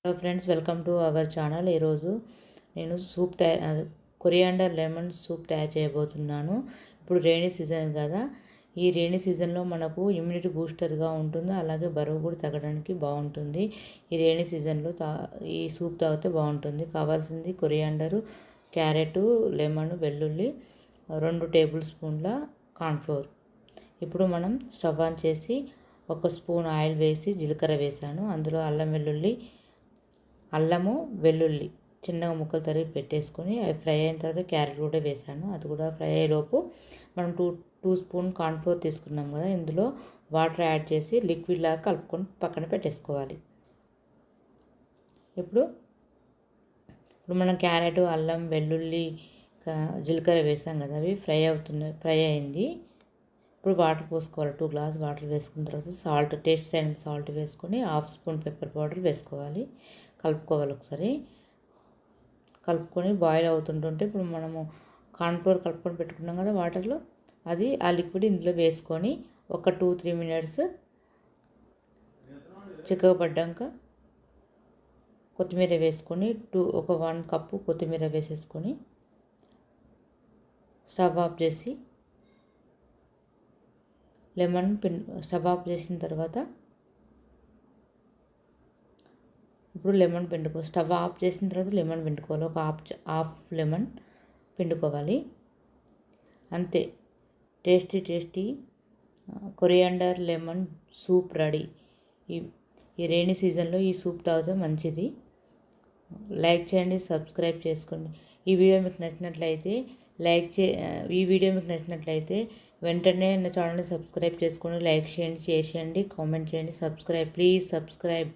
Hello friends, welcome to our channel. ఈరోజు నేను coriander lemon soup తయారు చేయబోతున్నాను. ఇప్పుడు రైనీ సీజన్ కదా, ఈ రైనీ సీజన్లో మనకు ఇమ్యూనిటీ బూస్టర్గా ఉంటుంది, అలాగే బరువు కూడా తగ్గడానికి బాగుంటుంది. ఈ రైనీ సీజన్లో ఈ సూప్ తాగితే బాగుంటుంది. కావాల్సింది కొరియాండరు, క్యారెట్, లెమన్, వెల్లుల్లి, 2 టేబుల్ స్పూన్ల కార్న్ఫ్లోర్. ఇప్పుడు మనం స్టవ్ ఆన్ చేసి 1 స్పూన్ ఆయిల్ వేసి జీలకర్ర వేసాను. అందులో అల్లము, వెల్లుల్లి చిన్నగా ముక్కలు తరిగి పెట్టేసుకొని అవి ఫ్రై అయిన తర్వాత క్యారెట్ కూడా వేసాను. అది కూడా ఫ్రై అయ్యేలోపు మనం టూ స్పూన్ కార్న్ఫ్లోర్ తీసుకున్నాం కదా, ఇందులో వాటర్ యాడ్ చేసి లిక్విడ్ లాగా కలుపుకొని పక్కన పెట్టేసుకోవాలి. ఇప్పుడు మనం క్యారెట్, అల్లం, వెల్లుల్లి, జీలకర్ర వేసాం కదా, అవి ఫ్రై అయింది. ఇప్పుడు వాటర్ పోసుకోవాలి. 2 గ్లాస్ వాటర్ వేసుకున్న తర్వాత టేస్ట్ అయిన సాల్ట్ వేసుకొని 1/2 స్పూన్ పెప్పర్ పౌడర్ వేసుకోవాలి. కలుపుకోవాలి. ఒకసారి కలుపుకొని బాయిల్ అవుతుంటుంటే ఇప్పుడు మనము కార్న్ఫ్లోర్ కలుపుకొని పెట్టుకున్నాం కదా వాటర్లో, ఆ లిక్విడ్ ఇందులో వేసుకొని ఒక 2-3 మినిట్స్ చిక్కబడ్డాక కొత్తిమీర వేసుకొని ఒక 1 కప్పు కొత్తిమీర వేసేసుకొని స్టవ్ ఆఫ్ చేసి స్టవ్ ఆఫ్ చేసిన తర్వాత ఇప్పుడు లెమన్ పిండుకోవాలి. స్టవ్ ఆఫ్ చేసిన తర్వాత లెమన్ పిండుకోవాలి. ఒక హాఫ్ లెమన్ పిండుకోవాలి. అంతే, tasty coriander lemon soup ready. ఈ రైనీ సీజన్లో ఈ సూప్ తాగితే మంచిది. లైక్ చేయండి, సబ్స్క్రైబ్ చేసుకోండి. ఈ వీడియో మీకు నచ్చినట్లయితే వెంటనే నా ఛానల్ని సబ్స్క్రైబ్ చేసుకోండి. లైక్ చేయండి, కామెంట్ చేయండి, ప్లీజ్ సబ్స్క్రైబ్.